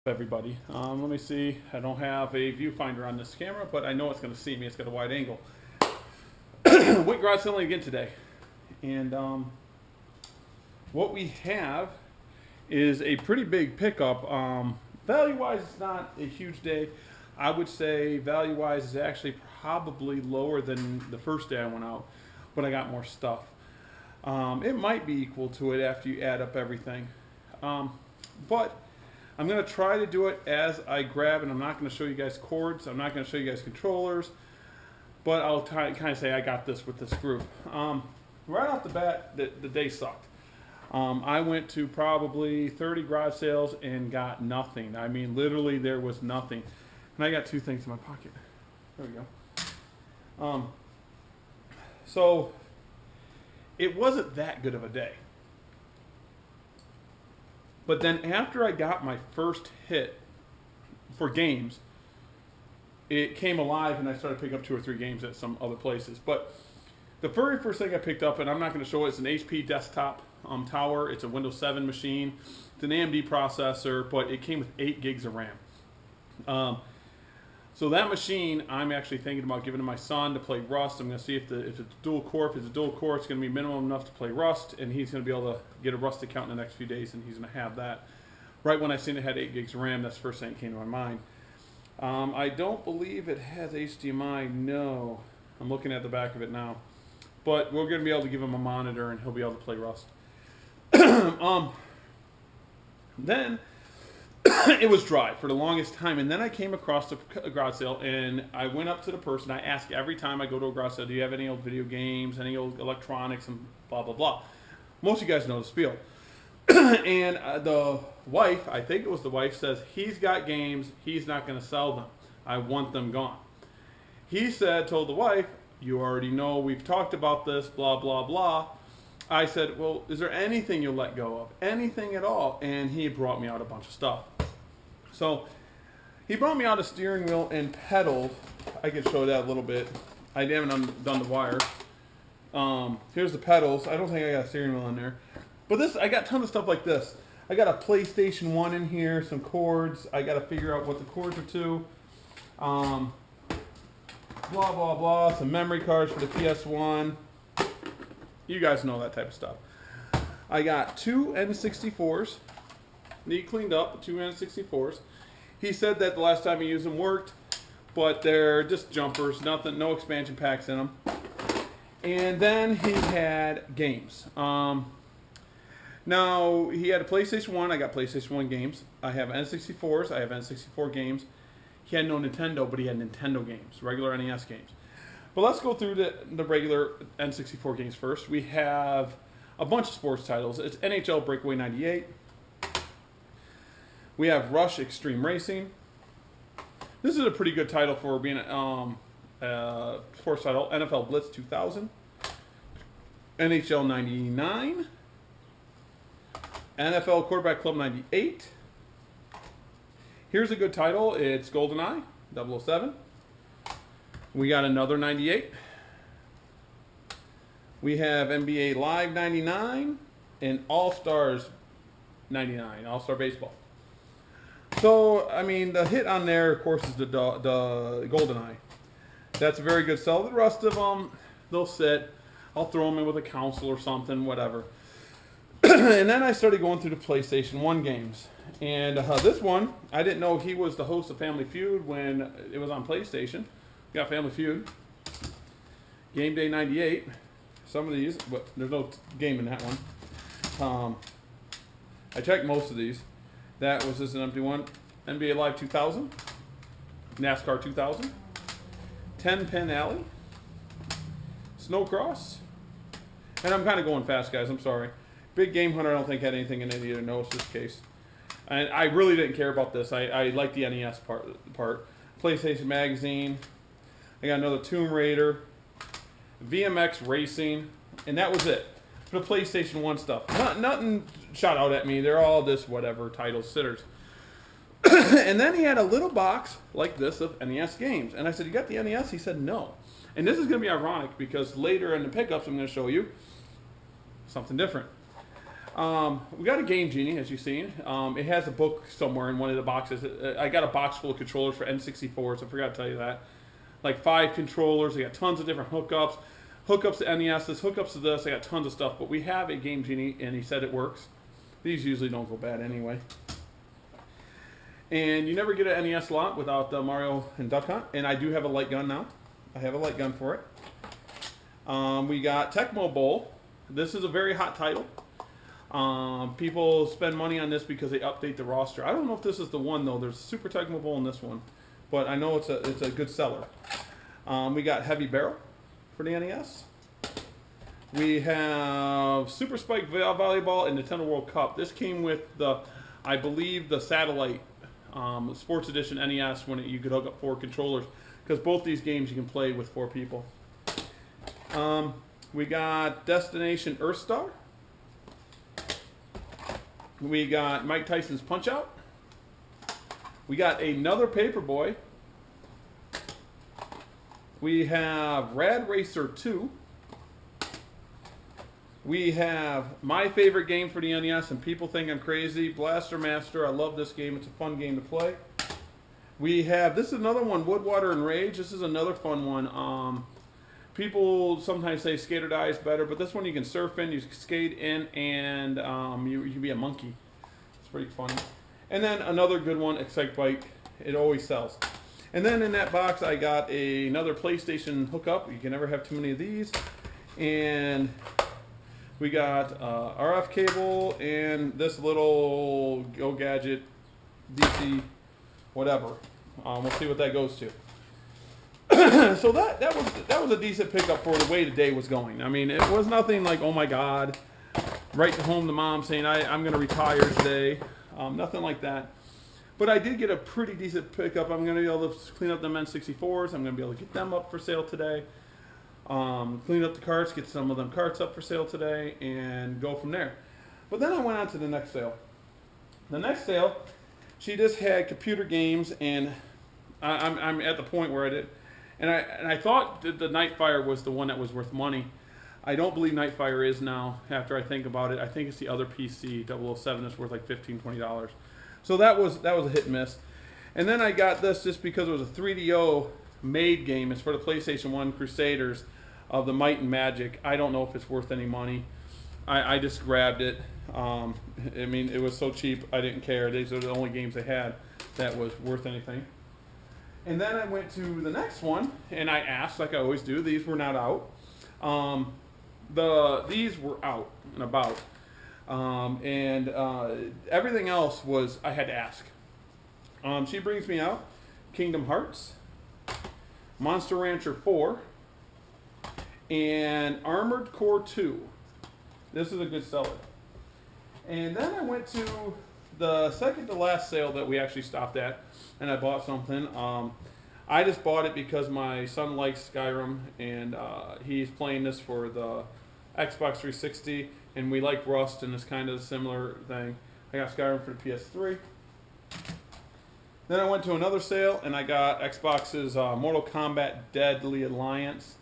Everybody. Let me see. I don't have a viewfinder on this camera, but I know it's going to see me. It's got a wide angle. Wick garage selling again today. And what we have is a pretty big pickup. Value-wise, it's not a huge day. I would say value-wise is actually probably lower than the first day I went out, but I got more stuff. It might be equal to it after you add up everything. But I'm going to try to do it as I grab, and I'm not going to show you guys cords. I'm not going to show you guys controllers, but I'll kind of say I got this with this group. Right off the bat, the day sucked. I went to probably 30 garage sales and got nothing. I mean, literally there was nothing. And I got two things in my pocket. There we go. So it wasn't that good of a day. But then after I got my first hit for games, it came alive and I started picking up 2 or 3 games at some other places. But the very first thing I picked up, and I'm not going to show it, it's an HP desktop tower. It's a Windows 7 machine. It's an AMD processor, but it came with 8 gigs of RAM. So that machine, I'm actually thinking about giving to my son to play Rust. I'm going to see if it's dual core. If it's a dual core, it's going to be minimum enough to play Rust, and he's going to be able to get a Rust account in the next few days, and he's going to have that. Right when I seen it had 8 gigs of RAM, that's the first thing that came to my mind. I don't believe it has HDMI. No. I'm looking at the back of it now. But we're going to be able to give him a monitor, and he'll be able to play Rust. Then it was dry for the longest time, and then I came across a garage sale, and I went up to the person. I ask every time I go to a garage sale, do you have any old video games, any old electronics, and blah, blah, blah. Most of you guys know the spiel. And the wife, I think it was the wife, says he's got games, he's not going to sell them. I want them gone. He told the wife, you already know, we've talked about this, blah, blah, blah. I said, well, is there anything you'll let go of? Anything at all? And he brought me out a bunch of stuff. So he brought me out a steering wheel and pedals. I can show that a little bit. I haven't done the wire. Here's the pedals. I don't think I got a steering wheel in there. But this, I got a ton of stuff like this. I got a PlayStation 1 in here, some cords. I got to figure out what the cords are to. Blah, blah, blah. Some memory cards for the PS1. You guys know that type of stuff. I got 2 N64s. Need cleaned up, 2 N64s. He said that the last time he used them worked, but they're just jumpers, nothing, no expansion packs in them. And then he had games. Now, he had a PlayStation 1. I got PlayStation 1 games. I have N64s. I have N64 games. He had no Nintendo, but he had Nintendo games, regular NES games. But let's go through the regular N64 games first. We have a bunch of sports titles. It's NHL Breakaway 98. We have Rush Extreme Racing. This is a pretty good title for being a sports title. NFL Blitz 2000. NHL 99. NFL Quarterback Club 98. Here's a good title. It's GoldenEye 007. We got another 98. We have NBA Live 99 and All-Stars 99, All-Star Baseball. So, I mean, the hit on there, of course, is the GoldenEye. That's a very good sell. The rest of them, they'll sit. I'll throw them in with a council or something, whatever. And then I started going through the PlayStation 1 games. And this one, I didn't know he was the host of Family Feud when it was on PlayStation. Got Family Feud. Game Day 98. Some of these, but there's no game in that one. I checked most of these. That was just an empty one. NBA Live 2000. NASCAR 2000. 10-Pin Alley. Snowcross. And I'm kind of going fast, guys. I'm sorry. Big Game Hunter, I don't think had anything in it either. No, it's this case. And I really didn't care about this. I like the NES part. PlayStation Magazine. I got another Tomb Raider. VMX Racing. And that was it. For the PlayStation 1 stuff. Nothing shot out at me. They're all this whatever titles, sitters. And then he had a little box like this of NES games. And I said, you got the NES? He said, no. And this is going to be ironic because later in the pickups I'm going to show you something different. We got a Game Genie, as you've seen. It has a book somewhere in one of the boxes. I got a box full of controllers for N64s. I forgot to tell you that. Like 5 controllers. I got tons of different hookups. Hookups to NESs, hookups to this. I got tons of stuff. But we have a Game Genie, and he said it works. These usually don't go bad anyway. And you never get an NES lot without Mario and Duck Hunt. And I do have a light gun now. I have a light gun for it. We got Tecmo Bowl. This is a very hot title. People spend money on this because they update the roster. I don't know if this is the one though. There's Super Tecmo Bowl in this one, but I know it's a good seller. We got Heavy Barrel for the NES. We have Super Spike Volleyball and Nintendo World Cup. This came with I believe the satellite Sports Edition NES when you could hook up 4 controllers, because both these games you can play with 4 people. We got Destination Earthstar. We got Mike Tyson's Punch-Out. We got another Paperboy. We have Rad Racer 2. We have my favorite game for the NES, and people think I'm crazy, Blaster Master. I love this game. It's a fun game to play. We have, this is another one, Wood, Water, and Rage. This is another fun one. People sometimes say Skate or Die is better, but this one you can surf in, you can skate in, and you can be a monkey. It's pretty funny. And then another good one, Excite Bike. It always sells. And then in that box I got another PlayStation hookup. You can never have too many of these. And we got RF cable and this little Go Gadget DC whatever. We'll see what that goes to. So that was a decent pickup for the way the day was going. I mean, it was nothing like, oh my God, right home to mom saying I'm going to retire today. Nothing like that. But I did get a pretty decent pickup. I'm going to be able to clean up them N64s. I'm going to be able to get them up for sale today. Clean up the carts, get some of them carts up for sale today, and go from there. But then I went on to the next sale. The next sale, she just had computer games, and I'm at the point where I did. And I thought that the Nightfire was the one that was worth money. I don't believe Nightfire is now, after I think about it. I think it's the other PC, 007, that's worth like $15, $20. So that was a hit and miss. And then I got this just because it was a 3DO made game. It's for the PlayStation 1 Crusaders of the Might and Magic. I don't know if it's worth any money. I just grabbed it. I mean, it was so cheap, I didn't care. These are the only games they had that was worth anything. And then I went to the next one, and I asked, like I always do. These were not out. These were out and about. Everything else was I had to ask. She brings me out Kingdom Hearts, Monster Rancher 4, and Armored Core 2. This is a good seller. And then I went to the second to last sale that we actually stopped at, and I bought something. I just bought it because my son likes Skyrim, and he's playing this for the Xbox 360, and we like Rust, and it's kind of a similar thing. I got Skyrim for the PS3. Then I went to another sale, and I got Xbox's Mortal Kombat Deadly Alliance.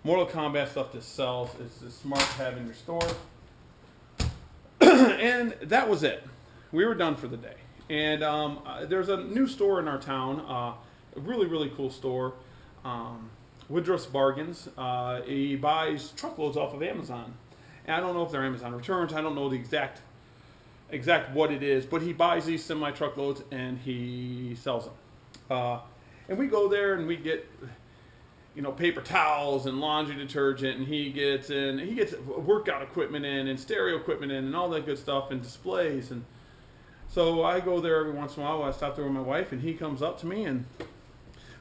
Mortal Kombat stuff just sells. It's smart to have in your store. And that was it. We were done for the day. And there's a new store in our town, a really, really cool store, Woodruff's Bargains. He buys truckloads off of Amazon. And I don't know if they're Amazon returns. I don't know the exact what it is, but he buys these semi-truckloads and he sells them. And we go there and we get, paper towels and laundry detergent, and he gets workout equipment in and stereo equipment in and all that good stuff and displays. And so I go there every once in a while. I stop there with my wife, and he comes up to me, and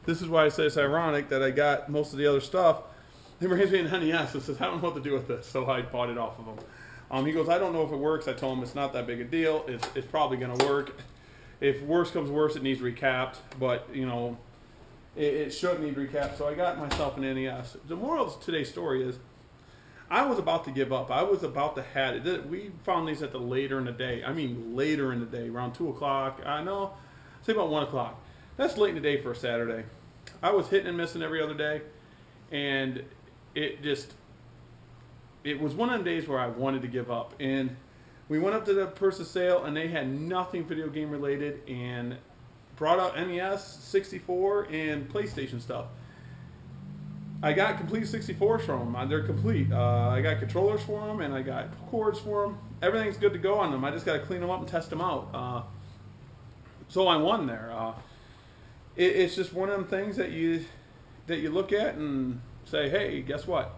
this is why I say it's ironic that I got most of the other stuff. He brings me an NES and says, I don't know what to do with this. So I bought it off of him. He goes, I don't know if it works. I told him it's not that big a deal. It's probably going to work. If worse comes worse, it needs recapped. But, it should need recapped. So I got myself an NES. The moral of today's story is I was about to give up. I was about to have it. We found these at the later in the day. I mean later in the day, around 2 o'clock. I know, say about 1 o'clock. That's late in the day for a Saturday. I was hitting and missing every other day. And it was one of the days where I wanted to give up. And We went up to the person's sale, and they had nothing video game related, and brought out NES, 64, and PlayStation stuff. I got complete 64s from them. They're complete. I got controllers for them, and I got cords for them. Everything's good to go on them. I just got to clean them up and test them out. So I won there. It's just one of them things that you look at and say, hey, guess what?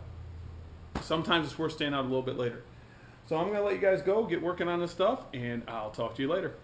Sometimes it's worth staying out a little bit later. So I'm going to let you guys go, get working on this stuff, and I'll talk to you later.